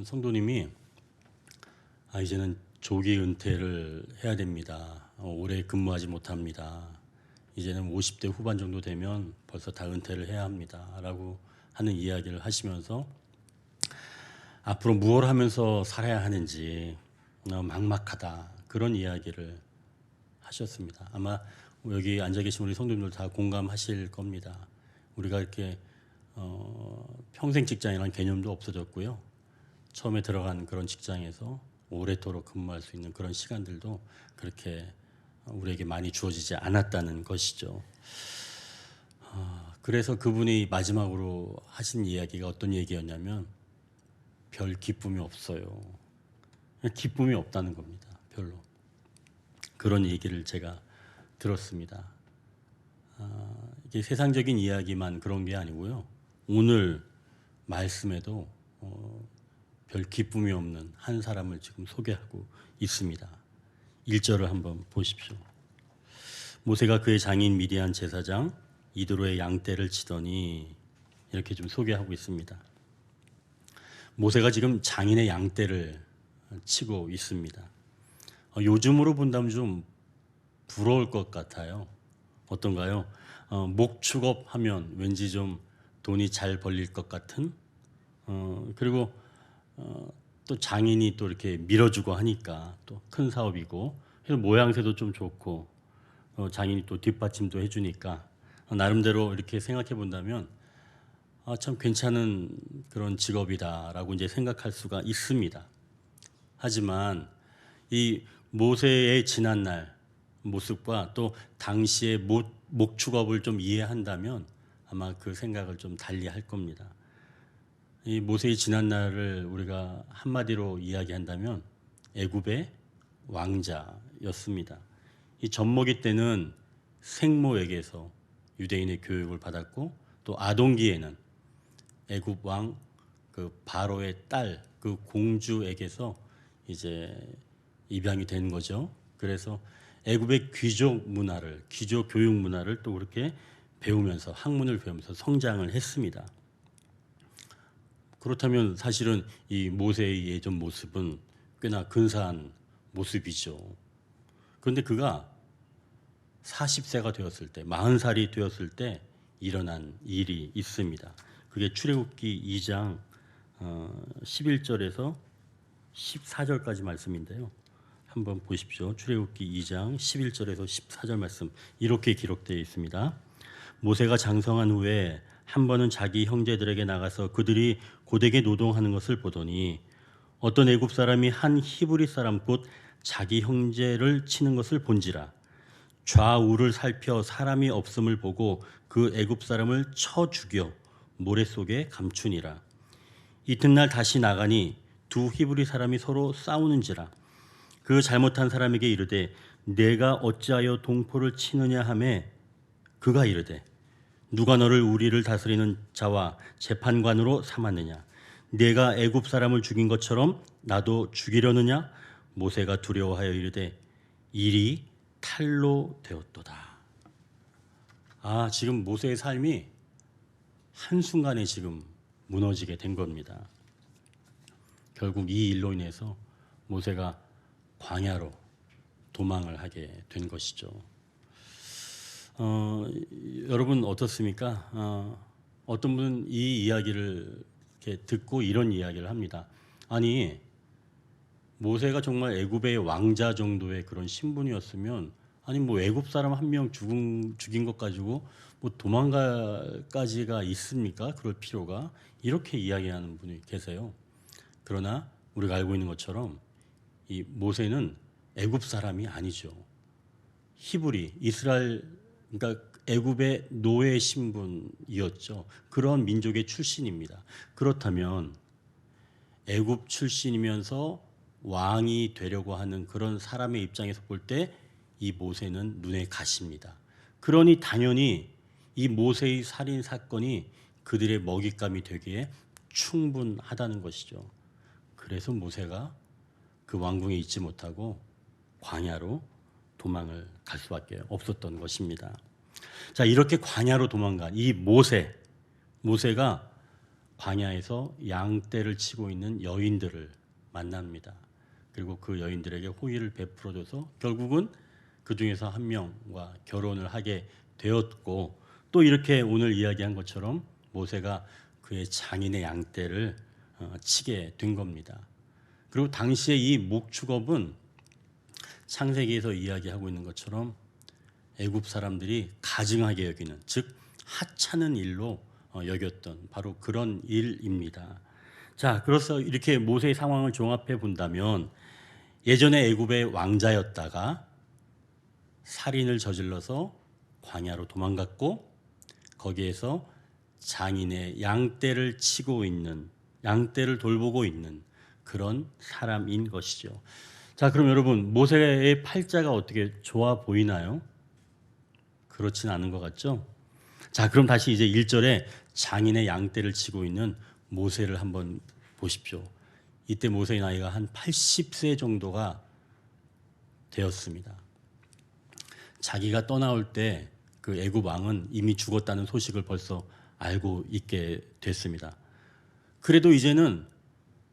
성도님이 이제는 조기 은퇴를 해야 됩니다. 오래 근무하지 못합니다. 이제는 50대 후반 정도 되면 벌써 다 은퇴를 해야 합니다. 라고 하는 이야기를 하시면서 앞으로 무엇을 하면서 살아야 하는지 막막하다, 그런 이야기를 하셨습니다. 아마 여기 앉아 계신 우리 성도님들 다 공감하실 겁니다. 우리가 이렇게 평생 직장이라는 개념도 없어졌고요. 처음에 들어간 그런 직장에서 오래도록 근무할 수 있는 그런 시간들도 그렇게 우리에게 많이 주어지지 않았다는 것이죠. 그래서 그분이 마지막으로 하신 이야기가 어떤 얘기였냐면 별 기쁨이 없어요. 기쁨이 없다는 겁니다. 별로. 그런 얘기를 제가 들었습니다. 이게 세상적인 이야기만 그런 게 아니고요. 오늘 말씀에도 별 기쁨이 없는 한 사람을 지금 소개하고 있습니다. 1절을 한번 보십시오. 모세가 그의 장인 미디안 제사장 이드로의 양떼를 치더니, 이렇게 좀 소개하고 있습니다. 모세가 지금 장인의 양떼를 치고 있습니다. 요즘으로 본다면 좀 부러울 것 같아요. 어떤가요? 목축업 하면 왠지 좀 돈이 잘 벌릴 것 같은, 그리고 또 장인이 또 이렇게 밀어주고 하니까 또 큰 사업이고, 그래서 모양새도 좀 좋고, 장인이 또 뒷받침도 해주니까 나름대로 이렇게 생각해 본다면 참 괜찮은 그런 직업이다라고 이제 생각할 수가 있습니다. 하지만 이 모세의 지난날 모습과 또 당시의 목축업을 좀 이해한다면 아마 그 생각을 좀 달리 할 겁니다. 이 모세의 지난날을 우리가 한마디로 이야기한다면 애굽의 왕자였습니다. 이 젖먹이 때는 생모에게서 유대인의 교육을 받았고, 또 아동기에는 애굽 왕 그 바로의 딸 그 공주에게서 이제 입양이 된 거죠. 그래서 애굽의 귀족 문화를, 귀족 교육 문화를 또 그렇게 배우면서, 학문을 배우면서 성장을 했습니다. 그렇다면 사실은 이 모세의 예전 모습은 꽤나 근사한 모습이죠. 그런데 그가 40세가 되었을 때, 40살이 되었을 때 일어난 일이 있습니다. 그게 출애굽기 2장 11절에서 14절까지 말씀인데요. 한번 보십시오. 출애굽기 2장 11절에서 14절 말씀, 이렇게 기록되어 있습니다. 모세가 장성한 후에 한 번은 자기 형제들에게 나가서 그들이 고되게 노동하는 것을 보더니 어떤 애굽 사람이 한 히브리 사람 곧 자기 형제를 치는 것을 본지라. 좌우를 살펴 사람이 없음을 보고 그 애굽 사람을 쳐 죽여 모래 속에 감추니라. 이튿날 다시 나가니 두 히브리 사람이 서로 싸우는지라. 그 잘못한 사람에게 이르되 내가 어찌하여 동포를 치느냐 하매 그가 이르되 누가 너를 우리를 다스리는 자와 재판관으로 삼았느냐? 내가 애굽 사람을 죽인 것처럼 나도 죽이려느냐? 모세가 두려워하여 이르되 일이 탈로 되었도다. 지금 모세의 삶이 한순간에 지금 무너지게 된 겁니다. 결국 이 일로 인해서 모세가 광야로 도망을 하게 된 것이죠. 여러분 어떻습니까? 어떤 분은 이 이야기를 이렇게 듣고 이런 이야기를 합니다. 아니, 모세가 정말 애굽의 왕자 정도의 그런 신분이었으면, 아니 뭐 애굽 사람 한 명 죽인 것 가지고 뭐 도망갈까지가 있습니까? 그럴 필요가? 이렇게 이야기하는 분이 계세요. 그러나 우리가 알고 있는 것처럼 이 모세는 애굽 사람이 아니죠. 히브리, 이스라엘, 그러니까 애굽의 노예 신분이었죠. 그런 민족의 출신입니다. 그렇다면 애굽 출신이면서 왕이 되려고 하는 그런 사람의 입장에서 볼 때 이 모세는 눈에 가십니다. 그러니 당연히 이 모세의 살인 사건이 그들의 먹잇감이 되기에 충분하다는 것이죠. 그래서 모세가 그 왕궁에 있지 못하고 광야로 도망을 갈 수밖에 없었던 것입니다. 자, 이렇게 광야로 도망간 이 모세가 광야에서 양떼를 치고 있는 여인들을 만납니다. 그리고 그 여인들에게 호의를 베풀어줘서 결국은 그 중에서 한 명과 결혼을 하게 되었고, 또 이렇게 오늘 이야기한 것처럼 모세가 그의 장인의 양떼를 치게 된 겁니다. 그리고 당시에 이 목축업은 창세기에서 이야기하고 있는 것처럼 애굽 사람들이 가증하게 여기는, 즉 하찮은 일로 여겼던 바로 그런 일입니다. 자, 그래서 이렇게 모세의 상황을 종합해 본다면 예전에 애굽의 왕자였다가 살인을 저질러서 광야로 도망갔고, 거기에서 장인의 양떼를 치고 있는, 양떼를 돌보고 있는 그런 사람인 것이죠. 자, 그럼 여러분, 모세의 팔자가 어떻게 좋아 보이나요? 그렇진 않은 것 같죠? 자, 그럼 다시 이제 1절에 장인의 양떼를 치고 있는 모세를 한번 보십시오. 이때 모세의 나이가 한 80세 정도가 되었습니다. 자기가 떠나올 때 그 애굽 왕은 이미 죽었다는 소식을 벌써 알고 있게 됐습니다. 그래도 이제는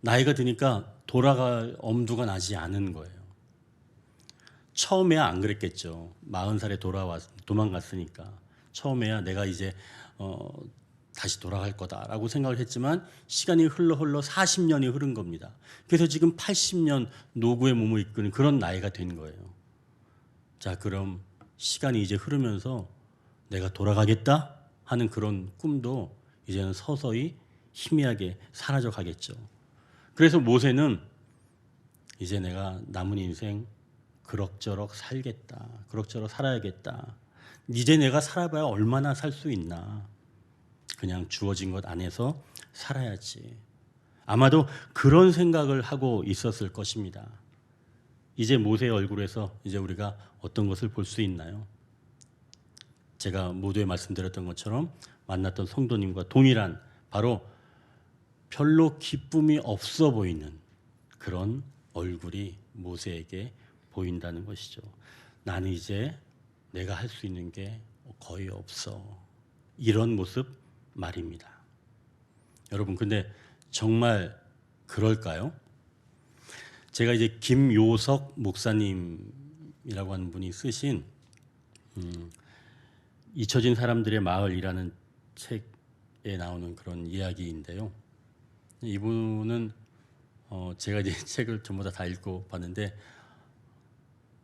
나이가 드니까 돌아갈 엄두가 나지 않은 거예요. 처음에야 안 그랬겠죠. 40살에 도망갔으니까 처음에야 내가 이제 다시 돌아갈 거다라고 생각을 했지만 시간이 흘러 40년이 흐른 겁니다. 그래서 지금 80년 노구의 몸을 이끄는 그런 나이가 된 거예요. 자, 그럼 시간이 이제 흐르면서 내가 돌아가겠다 하는 그런 꿈도 이제는 서서히 희미하게 사라져 가겠죠. 그래서 모세는 이제 내가 남은 인생 그럭저럭 살겠다, 그럭저럭 살아야겠다, 이제 내가 살아봐야 얼마나 살 수 있나, 그냥 주어진 것 안에서 살아야지, 아마도 그런 생각을 하고 있었을 것입니다. 이제 모세의 얼굴에서 이제 우리가 어떤 것을 볼 수 있나요? 제가 모두에 말씀드렸던 것처럼 만났던 성도님과 동일한, 바로 별로 기쁨이 없어 보이는 그런 얼굴이 모세에게 보인다는 것이죠. 나는 이제 내가 할 수 있는 게 거의 없어, 이런 모습 말입니다. 여러분, 근데 정말 그럴까요? 제가 이제 김요석 목사님이라고 하는 분이 쓰신 잊혀진 사람들의 마을이라는 책에 나오는 그런 이야기인데요. 이분은 제가 이제 책을 전부 다 읽고 봤는데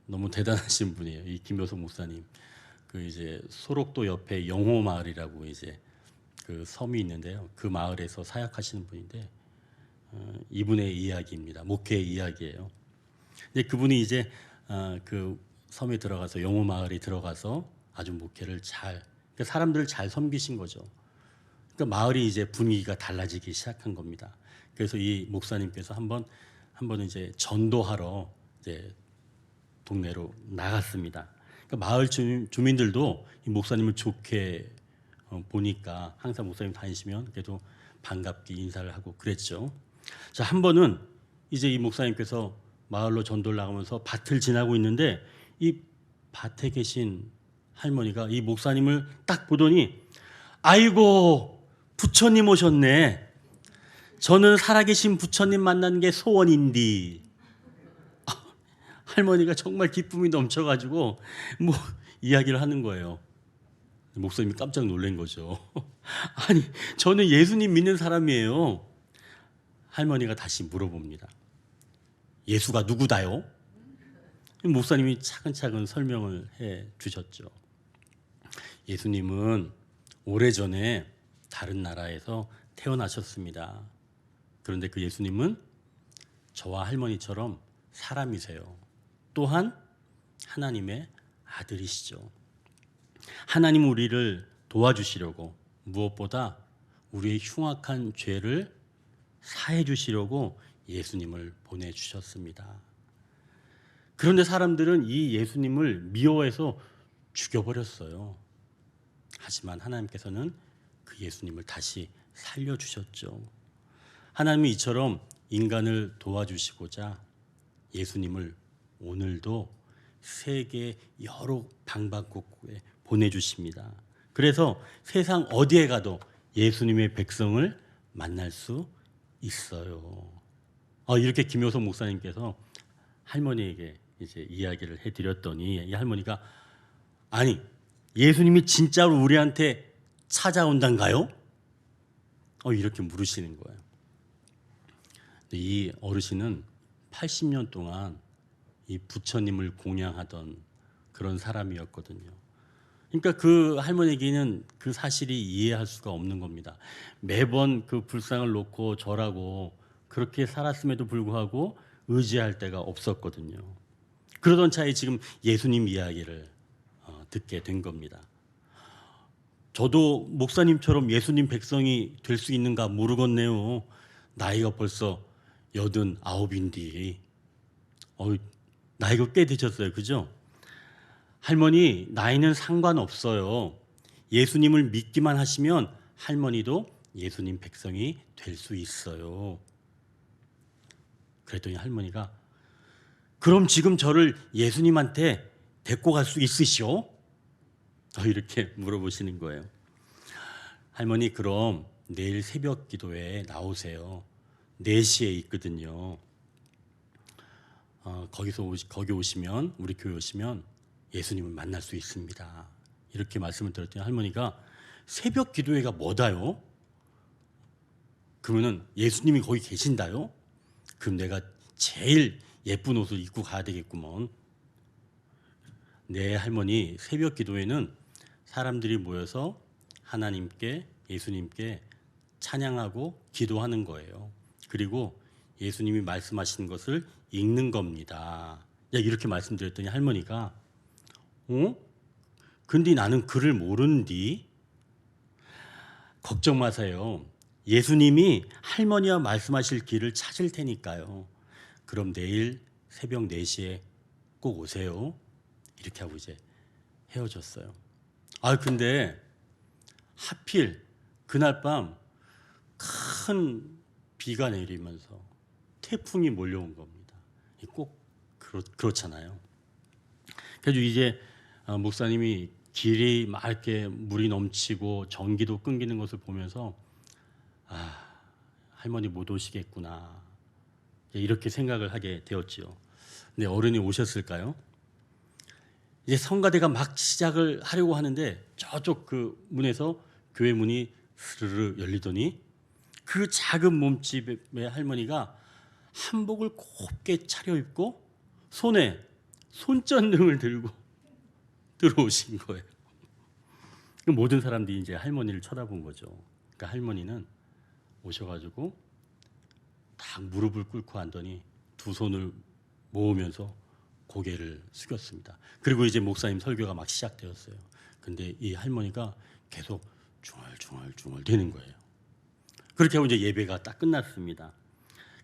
너무 대단하신 분이에요. 이 김효석 목사님. 그 이제 소록도 옆에 영호 마을이라고 이제 그 섬이 있는데요. 그 마을에서 사역하시는 분인데 이분의 이야기입니다. 목회의 이야기예요. 근데 그분이 이제 그 섬에 들어가서, 영호 마을에 들어가서 아주 목회를 잘, 그러니까 사람들을 잘 섬기신 거죠. 그러니까 마을이 이제 분위기가 달라지기 시작한 겁니다. 그래서 이 목사님께서 한번 이제 전도하러 이제 동네로 나갔습니다. 그러니까 마을 주민들도 이 목사님을 좋게 보니까 항상 목사님 다니시면 그래도 반갑게 인사를 하고 그랬죠. 자, 한 번은 이제 이 목사님께서 마을로 전도를 나가면서 밭을 지나고 있는데 이 밭에 계신 할머니가 이 목사님을 딱 보더니, 아이고 부처님 오셨네. 저는 살아계신 부처님 만나는 게 소원인디. 할머니가 정말 기쁨이 넘쳐가지고 뭐 이야기를 하는 거예요. 목사님이 깜짝 놀란 거죠. 아니, 저는 예수님 믿는 사람이에요. 할머니가 다시 물어봅니다. 예수가 누구다요? 목사님이 차근차근 설명을 해 주셨죠. 예수님은 오래전에 다른 나라에서 태어나셨습니다. 그런데 그 예수님은 저와 할머니처럼 사람이세요. 또한 하나님의 아들이시죠. 하나님 우리를 도와주시려고, 무엇보다 우리의 흉악한 죄를 사해 주시려고 예수님을 보내주셨습니다. 그런데 사람들은 이 예수님을 미워해서 죽여버렸어요. 하지만 하나님께서는 그 예수님을 다시 살려주셨죠. 하나님이 이처럼 인간을 도와주시고자 예수님을 오늘도 세계 여러 방방곡곡에 보내주십니다. 그래서 세상 어디에 가도 예수님의 백성을 만날 수 있어요. 이렇게 김효성 목사님께서 할머니에게 이제 이야기를 해드렸더니 이 할머니가 아니 예수님이 진짜로 우리한테 찾아온단가요? 이렇게 물으시는 거예요. 이 어르신은 80년 동안 이 부처님을 공양하던 그런 사람이었거든요. 그러니까 그 할머니에게는 그 사실이 이해할 수가 없는 겁니다. 매번 그 불상을 놓고 절하고 그렇게 살았음에도 불구하고 의지할 데가 없었거든요. 그러던 차에 지금 예수님 이야기를 듣게 된 겁니다. 저도 목사님처럼 예수님 백성이 될 수 있는가 모르겠네요. 나이가 벌써 89인데 나이가 꽤 되셨어요. 그죠? 할머니 나이는 상관없어요. 예수님을 믿기만 하시면 할머니도 예수님 백성이 될 수 있어요. 그랬더니 할머니가 그럼 지금 저를 예수님한테 데리고 갈 수 있으시오? 이렇게 물어보시는 거예요. 할머니 그럼 내일 새벽 기도에 나오세요. 4시에 있거든요. 거기 오시면 우리 교회 오시면 예수님을 만날 수 있습니다. 이렇게 말씀을 드렸더니 할머니가 새벽 기도회가 뭐다요? 그러면은 예수님이 거기 계신다요? 그럼 내가 제일 예쁜 옷을 입고 가야 되겠구먼. 네 할머니 새벽 기도회는 사람들이 모여서 하나님께 예수님께 찬양하고 기도하는 거예요. 그리고 예수님이 말씀하시는 것을 읽는 겁니다. 이렇게 말씀드렸더니 할머니가 근데 나는 글을 모르는디? 걱정 마세요. 예수님이 할머니와 말씀하실 길을 찾을 테니까요. 그럼 내일 새벽 4시에 꼭 오세요. 이렇게 하고 이제 헤어졌어요. 근데 하필 그날 밤 큰 비가 내리면서 태풍이 몰려온 겁니다. 꼭 그렇잖아요. 그래서 이제 목사님이 길이 막 이렇게 물이 넘치고 전기도 끊기는 것을 보면서 할머니 못 오시겠구나 이렇게 생각을 하게 되었지요. 근데 어른이 오셨을까요? 이제 성가대가 막 시작을 하려고 하는데 저쪽 그 문에서 교회 문이 스르르 열리더니 그 작은 몸집의 할머니가 한복을 곱게 차려입고 손에 손전등을 들고 들어오신 거예요. 모든 사람들이 이제 할머니를 쳐다본 거죠. 그러니까 할머니는 오셔가지고 딱 무릎을 꿇고 앉더니 두 손을 모으면서 고개를 숙였습니다. 그리고 이제 목사님 설교가 막 시작되었어요. 근데 이 할머니가 계속 중얼중얼 되는 거예요. 그렇게 하고 이제 예배가 딱 끝났습니다.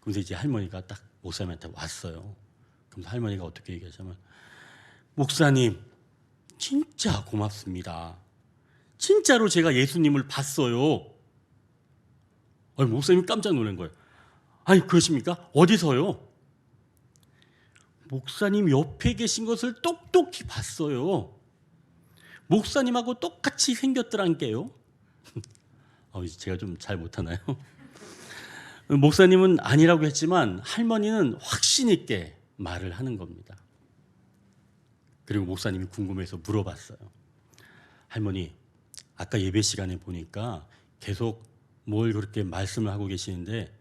그래서 이제 할머니가 딱 목사님한테 왔어요. 그래서 할머니가 어떻게 얘기하자면 목사님 진짜 고맙습니다. 진짜로 제가 예수님을 봤어요. 목사님이 깜짝 놀란 거예요. 아니 그러십니까? 어디서요? 목사님 옆에 계신 것을 똑똑히 봤어요. 목사님하고 똑같이 생겼더란게요. 제가 좀 잘 못하나요? 목사님은 아니라고 했지만 할머니는 확신 있게 말을 하는 겁니다. 그리고 목사님이 궁금해서 물어봤어요. 할머니, 아까 예배 시간에 보니까 계속 뭘 그렇게 말씀을 하고 계시는데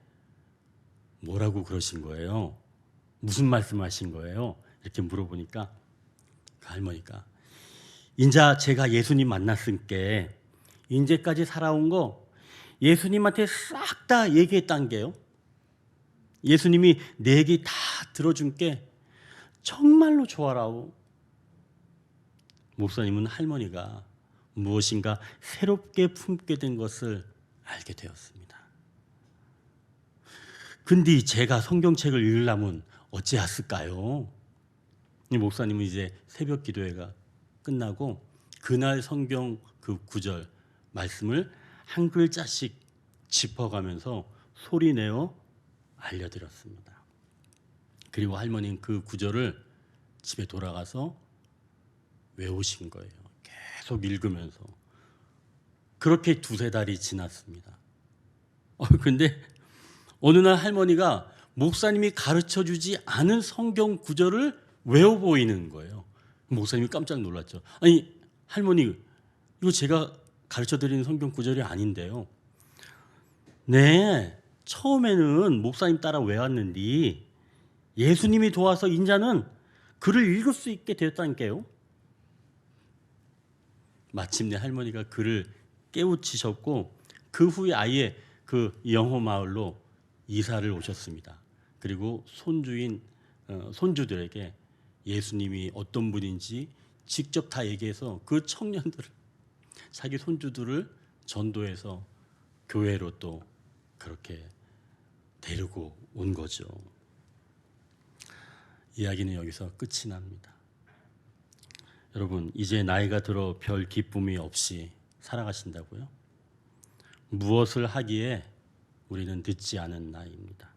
뭐라고 그러신 거예요? 무슨 말씀하신 거예요? 이렇게 물어보니까 그 할머니가 인자 제가 예수님 만났으니까 인제까지 살아온 거 예수님한테 싹 다 얘기했단 게요. 예수님이 내 얘기 다 들어준 게 정말로 좋아라오. 목사님은 할머니가 무엇인가 새롭게 품게 된 것을 알게 되었습니다. 근데 제가 성경책을 읽으려면 어찌했을까요? 목사님은 이제 새벽 기도회가 끝나고 그날 성경 그 구절 말씀을 한 글자씩 짚어가면서 소리내어 알려드렸습니다. 그리고 할머니는 그 구절을 집에 돌아가서 외우신 거예요. 계속 읽으면서. 그렇게 2-3달이 지났습니다. 근데 어느 날 할머니가 목사님이 가르쳐 주지 않은 성경 구절을 외워 보이는 거예요. 목사님이 깜짝 놀랐죠. 아니, 할머니, 이거 제가 가르쳐 드리는 성경 구절이 아닌데요. 네, 처음에는 목사님 따라 외웠는데 예수님이 도와서 인자는 글을 읽을 수 있게 되었다니까요. 마침내 할머니가 그를 깨우치셨고 그 후에 아예 그 영호 마을로 이사를 오셨습니다. 그리고 손주들에게 예수님이 어떤 분인지 직접 다 얘기해서 그 청년들을, 자기 손주들을 전도해서 교회로 또 그렇게 데리고 온 거죠. 이야기는 여기서 끝이 납니다. 여러분, 이제 나이가 들어 별 기쁨이 없이 살아가신다고요? 무엇을 하기에 우리는 늦지 않은 나이입니다.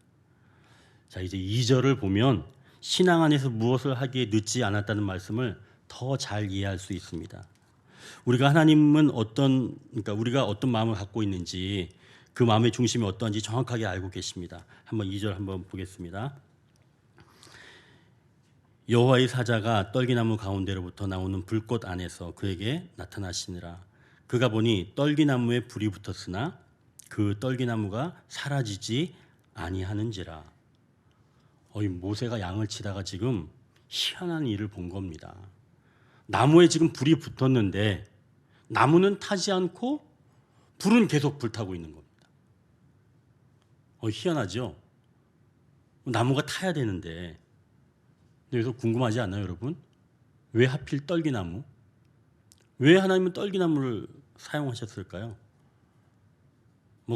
자, 이제 2절을 보면 신앙 안에서 무엇을 하기에 늦지 않았다는 말씀을 더 잘 이해할 수 있습니다. 우리가 하나님은 우리가 어떤 마음을 갖고 있는지, 그 마음의 중심이 어떠한지 정확하게 알고 계십니다. 한번 2절 한번 보겠습니다. 여호와의 사자가 떨기나무 가운데로부터 나오는 불꽃 안에서 그에게 나타나시니라. 그가 보니 떨기나무에 불이 붙었으나 그 떨기나무가 사라지지 아니하는지라. 모세가 양을 치다가 지금 희한한 일을 본 겁니다. 나무에 지금 불이 붙었는데 나무는 타지 않고 불은 계속 불타고 있는 겁니다. 희한하죠? 나무가 타야 되는데. 여기서 궁금하지 않나요, 여러분? 왜 하필 떨기나무? 왜 하나님은 떨기나무를 사용하셨을까요?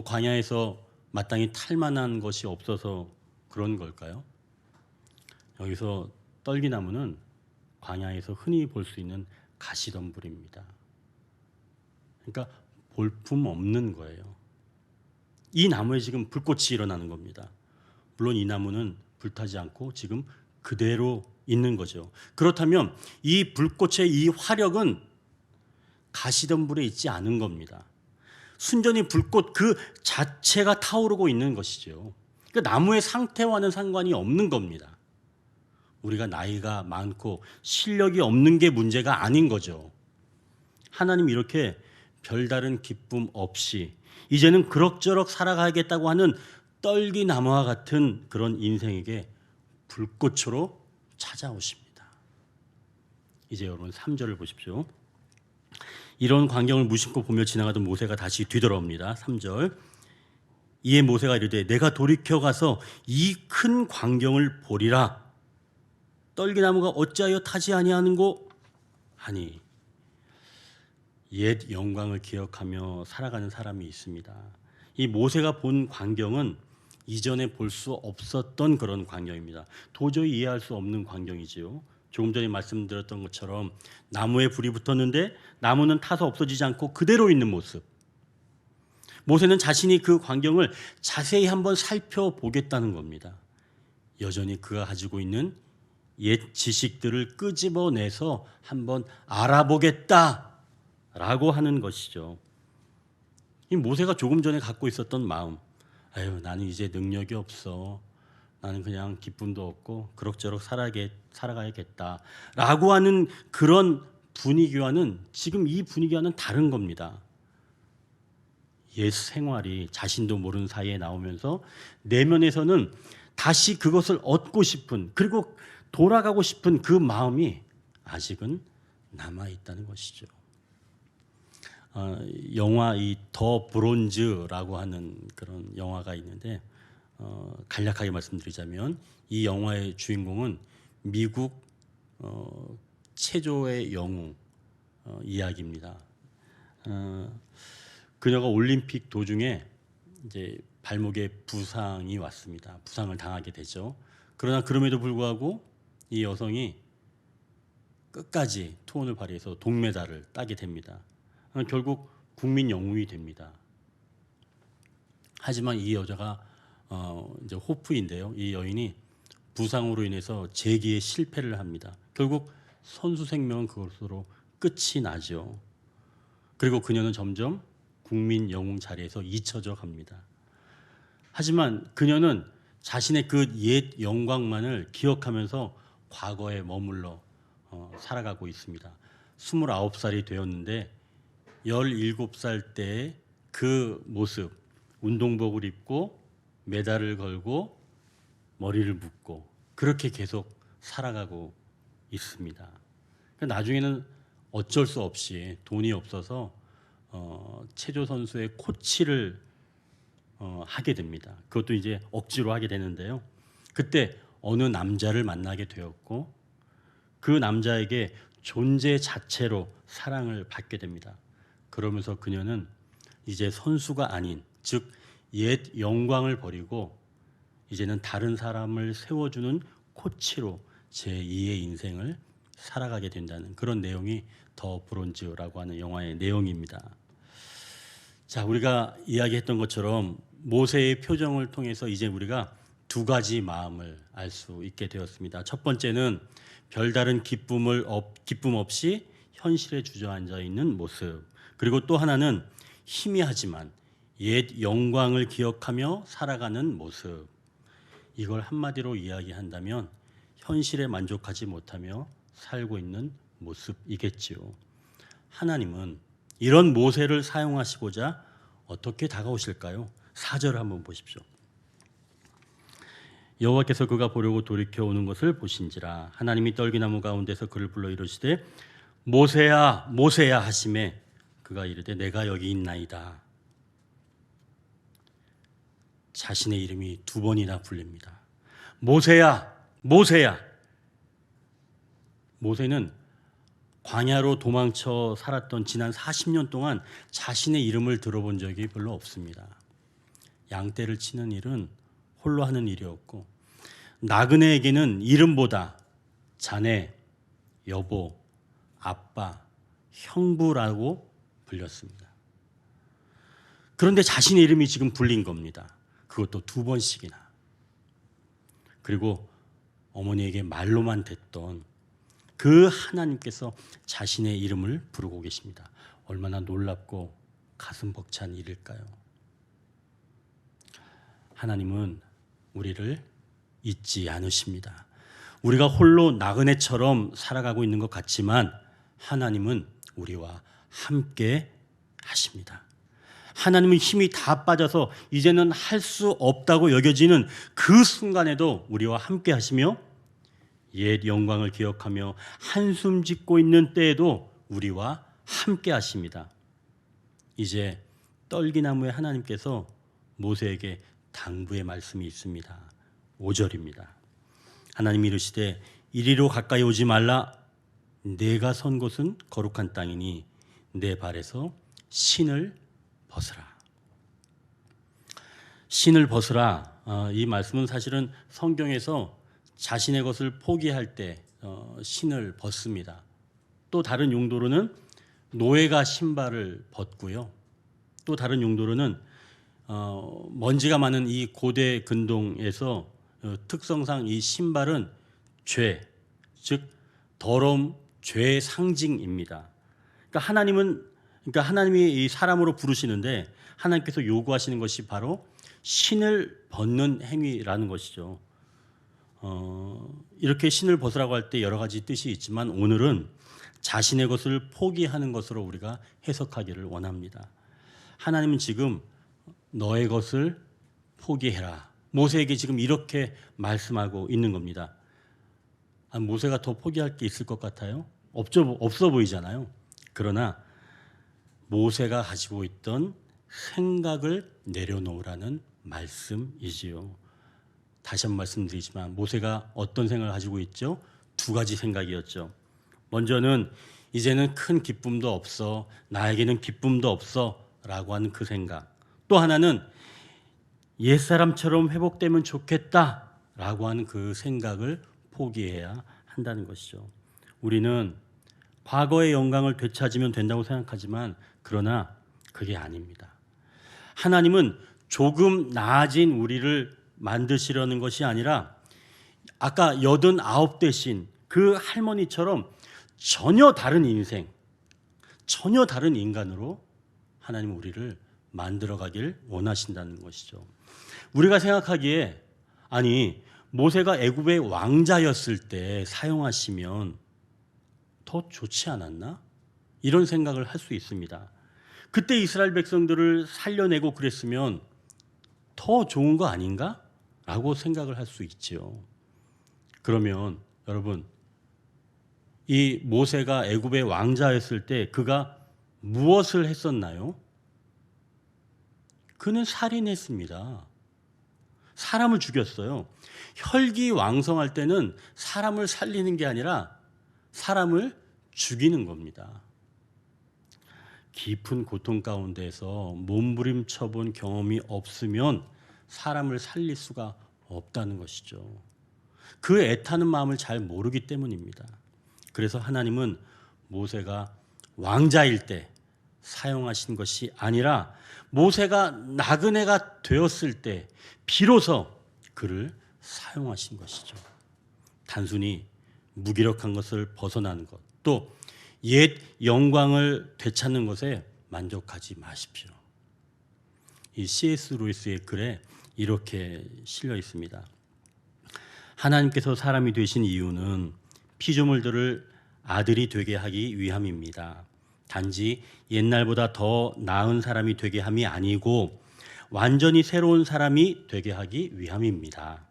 광야에서 마땅히 탈 만한 것이 없어서 그런 걸까요? 여기서 떨기나무는 광야에서 흔히 볼 수 있는 가시덤불입니다. 그러니까 볼품 없는 거예요. 이 나무에 지금 불꽃이 일어나는 겁니다. 물론 이 나무는 불타지 않고 지금 그대로 있는 거죠. 그렇다면 이 불꽃의 이 화력은 가시덤불에 있지 않은 겁니다. 순전히 불꽃 그 자체가 타오르고 있는 것이죠. 그러니까 나무의 상태와는 상관이 없는 겁니다. 우리가 나이가 많고 실력이 없는 게 문제가 아닌 거죠. 하나님 이렇게 별다른 기쁨 없이 이제는 그럭저럭 살아가야겠다고 하는 떨기나무와 같은 그런 인생에게 불꽃으로 찾아오십니다. 이제 여러분 3절을 보십시오. 이런 광경을 무심코 보며 지나가던 모세가 다시 뒤돌아옵니다. 3절. 이에 모세가 이르되 내가 돌이켜 가서 이 큰 광경을 보리라. 떨기나무가 어찌하여 타지 아니하는고 하니. 옛 영광을 기억하며 살아가는 사람이 있습니다. 이 모세가 본 광경은 이전에 볼 수 없었던 그런 광경입니다. 도저히 이해할 수 없는 광경이지요. 조금 전에 말씀드렸던 것처럼 나무에 불이 붙었는데 나무는 타서 없어지지 않고 그대로 있는 모습. 모세는 자신이 그 광경을 자세히 한번 살펴보겠다는 겁니다. 여전히 그가 가지고 있는 옛 지식들을 끄집어내서 한번 알아보겠다라고 하는 것이죠. 이 모세가 조금 전에 갖고 있었던 마음, 나는 이제 능력이 없어. 나는 그냥 기쁨도 없고 그럭저럭 살아가야겠다라고 하는 그런 분위기와는 지금 이 분위기와는 다른 겁니다. 옛 생활이 자신도 모르는 사이에 나오면서 내면에서는 다시 그것을 얻고 싶은, 그리고 돌아가고 싶은 그 마음이 아직은 남아있다는 것이죠. 영화 이 더 브론즈라고 하는 그런 영화가 있는데 간략하게 말씀드리자면 이 영화의 주인공은 미국 체조의 영웅 이야기입니다. 그녀가 올림픽 도중에 이제 발목에 부상이 왔습니다. 부상을 당하게 되죠. 그러나 그럼에도 불구하고 이 여성이 끝까지 투혼을 발휘해서 동메달을 따게 됩니다. 결국 국민 영웅이 됩니다. 하지만 이 여자가 이제 호프인데요. 이 여인이 부상으로 인해서 재기에 실패를 합니다. 결국 선수 생명은 그것으로 끝이 나죠. 그리고 그녀는 점점 국민 영웅 자리에서 잊혀져 갑니다. 하지만 그녀는 자신의 그 옛 영광만을 기억하면서 과거에 머물러 살아가고 있습니다. 29살이 되었는데 17살 때의 그 모습, 운동복을 입고 메달을 걸고 머리를 묶고 그렇게 계속 살아가고 있습니다. 그러니까 나중에는 어쩔 수 없이 돈이 없어서 체조 선수의 코치를 하게 됩니다. 그것도 이제 억지로 하게 되는데요. 그때 어느 남자를 만나게 되었고 그 남자에게 존재 자체로 사랑을 받게 됩니다. 그러면서 그녀는 이제 선수가 아닌, 즉 옛 영광을 버리고 이제는 다른 사람을 세워주는 코치로 제2의 인생을 살아가게 된다는 그런 내용이 더 브론즈라고 하는 영화의 내용입니다. 자, 우리가 이야기했던 것처럼 모세의 표정을 통해서 이제 우리가 두 가지 마음을 알 수 있게 되었습니다. 첫 번째는 별다른 기쁨 없이 현실에 주저앉아 있는 모습. 그리고 또 하나는 희미하지만 옛 영광을 기억하며 살아가는 모습. 이걸 한마디로 이야기한다면 현실에 만족하지 못하며 살고 있는 모습이겠지요. 하나님은 이런 모세를 사용하시고자 어떻게 다가오실까요? 4절 한번 보십시오. 여호와께서 그가 보려고 돌이켜 오는 것을 보신지라 하나님이 떨기나무 가운데서 그를 불러 이르시되 모세야 모세야 하시매 그가 이르되 내가 여기 있나이다. 자신의 이름이 두 번이나 불립니다. 모세야 모세야. 모세는 광야로 도망쳐 살았던 지난 40년 동안 자신의 이름을 들어본 적이 별로 없습니다. 양떼를 치는 일은 홀로 하는 일이었고 나그네에게는 이름보다 자네, 여보, 아빠, 형부라고 불렸습니다. 그런데 자신의 이름이 지금 불린 겁니다. 그것도 두 번씩이나. 그리고 어머니에게 말로만 듣던 그 하나님께서 자신의 이름을 부르고 계십니다. 얼마나 놀랍고 가슴 벅찬 일일까요? 하나님은 우리를 잊지 않으십니다. 우리가 홀로 나그네처럼 살아가고 있는 것 같지만 하나님은 우리와 함께 하십니다. 하나님은 힘이 다 빠져서 이제는 할 수 없다고 여겨지는 그 순간에도 우리와 함께 하시며 옛 영광을 기억하며 한숨 짓고 있는 때에도 우리와 함께 하십니다. 이제 떨기나무의 하나님께서 모세에게 당부의 말씀이 있습니다. 5절입니다. 하나님이 이르시되 이리로 가까이 오지 말라. 내가 선 곳은 거룩한 땅이니 내 발에서 신을 벗으라. 신을 벗으라. 이 말씀은 사실은 성경에서 자신의 것을 포기할 때 신을 벗습니다. 또 다른 용도로는 노예가 신발을 벗고요. 또 다른 용도로는 먼지가 많은 이 고대 근동에서 특성상 이 신발은 죄, 즉 더러움, 죄의 상징입니다. 그러니까 하나님이 이 사람으로 부르시는데 하나님께서 요구하시는 것이 바로 신을 벗는 행위라는 것이죠. 이렇게 신을 벗으라고 할 때 여러 가지 뜻이 있지만 오늘은 자신의 것을 포기하는 것으로 우리가 해석하기를 원합니다. 하나님은 지금 너의 것을 포기해라. 모세에게 지금 이렇게 말씀하고 있는 겁니다. 모세가 더 포기할 게 있을 것 같아요? 없어 보이잖아요. 그러나 모세가 가지고 있던 생각을 내려놓으라는 말씀이지요. 다시 한번 말씀드리지만 모세가 어떤 생각을 가지고 있죠? 두 가지 생각이었죠. 먼저는 이제는 큰 기쁨도 없어, 나에게는 기쁨도 없어 라고 하는 그 생각. 또 하나는 옛사람처럼 회복되면 좋겠다 라고 하는 그 생각을 포기해야 한다는 것이죠. 우리는 과거의 영광을 되찾으면 된다고 생각하지만 그러나 그게 아닙니다. 하나님은 조금 나아진 우리를 만드시려는 것이 아니라 아까 89 되신 그 할머니처럼 전혀 다른 인생, 전혀 다른 인간으로 하나님은 우리를 만들어가길 원하신다는 것이죠. 우리가 생각하기에 아니 모세가 애굽의 왕자였을 때 사용하시면 더 좋지 않았나? 이런 생각을 할 수 있습니다. 그때 이스라엘 백성들을 살려내고 그랬으면 더 좋은 거 아닌가? 라고 생각을 할 수 있지요. 그러면 여러분 이 모세가 애굽의 왕자였을 때 그가 무엇을 했었나요? 그는 살인했습니다. 사람을 죽였어요. 혈기왕성할 때는 사람을 살리는 게 아니라 사람을 죽이는 겁니다. 깊은 고통 가운데서 몸부림쳐 본 경험이 없으면 사람을 살릴 수가 없다는 것이죠. 그 애타는 마음을 잘 모르기 때문입니다. 그래서 하나님은 모세가 왕자일 때 사용하신 것이 아니라 모세가 나그네가 되었을 때 비로소 그를 사용하신 것이죠. 단순히 무기력한 것을 벗어나는 것, 또 옛 영광을 되찾는 것에 만족하지 마십시오. 이 C.S. 루이스의 글에 이렇게 실려 있습니다. 하나님께서 사람이 되신 이유는 피조물들을 아들이 되게 하기 위함입니다. 단지 옛날보다 더 나은 사람이 되게 함이 아니고 완전히 새로운 사람이 되게 하기 위함입니다.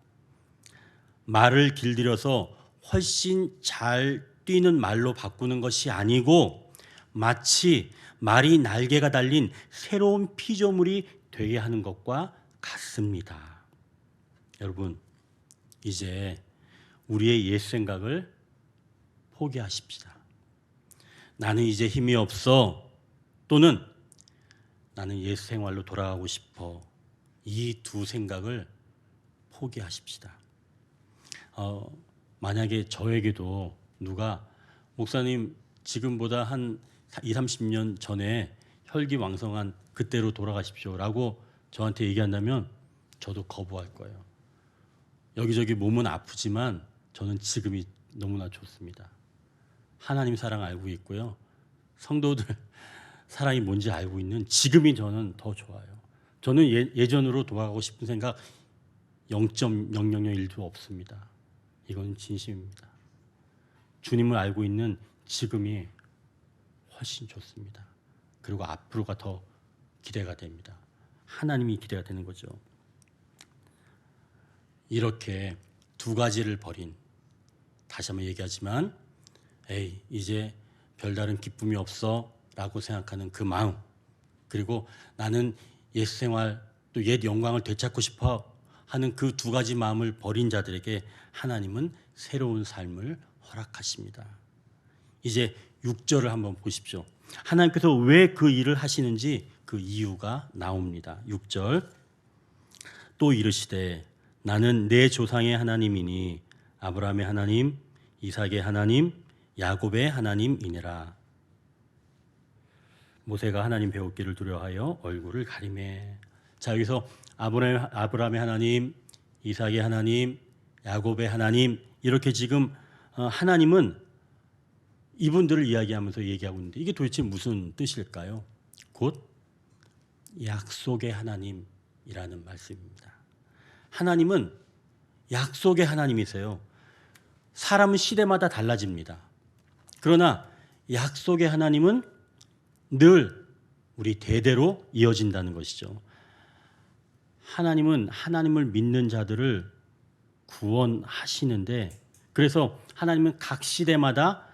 말을 길들여서 훨씬 잘 뛰는 말로 바꾸는 것이 아니고 마치 말이 날개가 달린 새로운 피조물이 되게 하는 것과 같습니다. 여러분, 이제 우리의 옛 생각을 포기하십시다. 나는 이제 힘이 없어 또는 나는 옛 생활로 돌아가고 싶어. 이 두 생각을 포기하십시다. 만약에 저에게도 누가 목사님 지금보다 한 20, 30년 전에 혈기왕성한 그때로 돌아가십시오라고 저한테 얘기한다면 저도 거부할 거예요. 여기저기 몸은 아프지만 저는 지금이 너무나 좋습니다. 하나님 사랑 알고 있고요. 성도들 사랑이 뭔지 알고 있는 지금이 저는 더 좋아요. 저는 예전으로 돌아가고 싶은 생각 0.0001도 없습니다. 이건 진심입니다. 주님을 알고 있는 지금이 훨씬 좋습니다. 그리고 앞으로가 더 기대가 됩니다. 하나님이 기대가 되는 거죠. 이렇게 두 가지를 버린, 다시 한번 얘기하지만 에이 이제 별다른 기쁨이 없어 라고 생각하는 그 마음, 그리고 나는 옛 생활 또 옛 영광을 되찾고 싶어 하는 그 두 가지 마음을 버린 자들에게 하나님은 새로운 삶을 허락하십니다. 이제 6절을 한번 보십시오. 하나님께서 왜 그 일을 하시는지 그 이유가 나옵니다. 6절 또 이르시되 나는 내 조상의 하나님이니 아브라함의 하나님, 이삭의 하나님, 야곱의 하나님이니라. 모세가 하나님 배웠기를 두려워하여 얼굴을 가리매. 자, 여기서 아브라함의 하나님, 이삭의 하나님, 야곱의 하나님, 이렇게 지금 하나님은 이분들을 이야기하면서 얘기하고 있는데 이게 도대체 무슨 뜻일까요? 곧 약속의 하나님이라는 말씀입니다. 하나님은 약속의 하나님이세요. 사람은 시대마다 달라집니다. 그러나 약속의 하나님은 늘 우리 대대로 이어진다는 것이죠. 하나님은 하나님을 믿는 자들을 구원하시는데, 그래서 하나님은 각 시대마다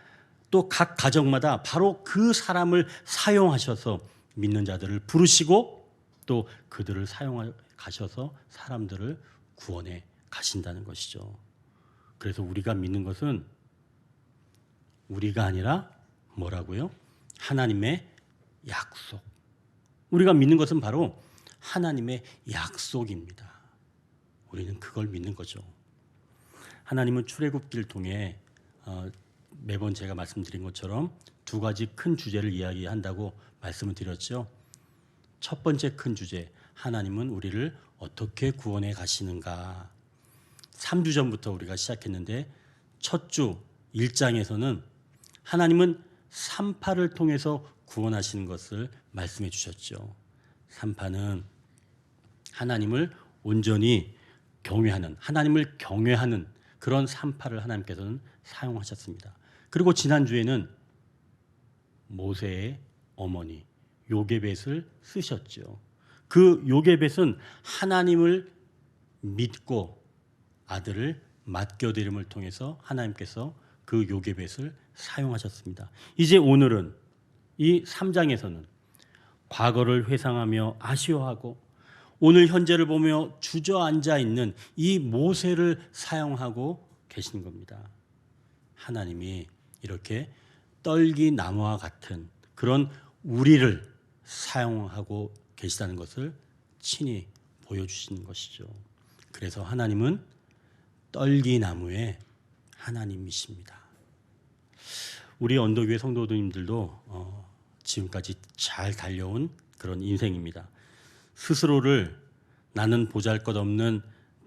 또 각 가정마다 바로 그 사람을 사용하셔서 믿는 자들을 부르시고 또 그들을 사용해 가셔서 사람들을 구원해 가신다는 것이죠. 그래서 우리가 믿는 것은 우리가 아니라 뭐라고요? 하나님의 약속. 우리가 믿는 것은 바로 하나님의 약속입니다. 우리는 그걸 믿는 거죠. 하나님은 출애굽기를 통해 매번 제가 말씀드린 것처럼 두 가지 큰 주제를 이야기한다고 말씀을 드렸죠. 첫 번째 큰 주제, 하나님은 우리를 어떻게 구원해 가시는가. 3주 전부터 우리가 시작했는데 첫 주 1장에서는 하나님은 산파를 통해서 구원하시는 것을 말씀해 주셨죠. 산파는 하나님을 온전히 경외하는, 하나님을 경외하는 그런 산파를 하나님께서는 사용하셨습니다. 그리고 지난주에는 모세의 어머니 요게벳을 쓰셨죠. 그 요게벳은 하나님을 믿고 아들을 맡겨드림을 통해서 하나님께서 그 요게벳을 사용하셨습니다. 이제 오늘은 이 3장에서는 과거를 회상하며 아쉬워하고 오늘 현재를 보며 주저앉아 있는 이 모세를 사용하고 계신 겁니다. 하나님이 이렇게 떨기나무와 같은 그런 우리를 사용하고 계시다는 것을 친히 보여주시는 것이죠. 그래서 하나님은 떨기나무의 하나님이십니다. 우리 언덕위의 성도님들도 지금까지 잘 달려온 그런 인생입니다. 스스로를 나는 보잘것없는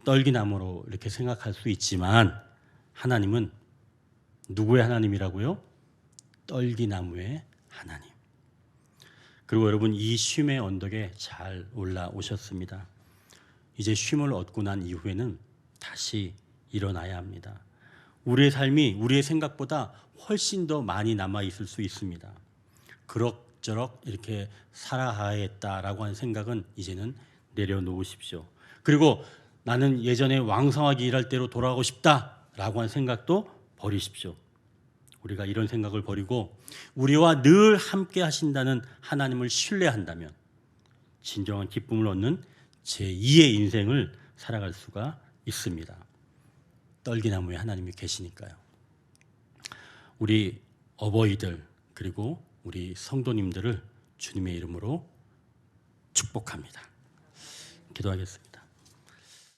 떨기나무로 이렇게 생각할 수 있지만 하나님은 누구의 하나님이라고요? 떨기나무의 하나님. 그리고 여러분 이 쉼의 언덕에 잘 올라오셨습니다. 이제 쉼을 얻고 난 이후에는 다시 일어나야 합니다. 우리의 삶이 우리의 생각보다 훨씬 더 많이 남아 있을 수 있습니다. 그럭저럭 이렇게 살아야겠다라고 하는 생각은 이제는 내려놓으십시오. 그리고 나는 예전에 왕성하게 일할 때로 돌아가고 싶다라고 하는 생각도 버리십시오. 우리가 이런 생각을 버리고 우리와 늘 함께 하신다는 하나님을 신뢰한다면 진정한 기쁨을 얻는 제2의 인생을 살아갈 수가 있습니다. 떨기나무에 하나님이 계시니까요. 우리 어버이들 그리고 우리 성도님들을 주님의 이름으로 축복합니다. 기도하겠습니다.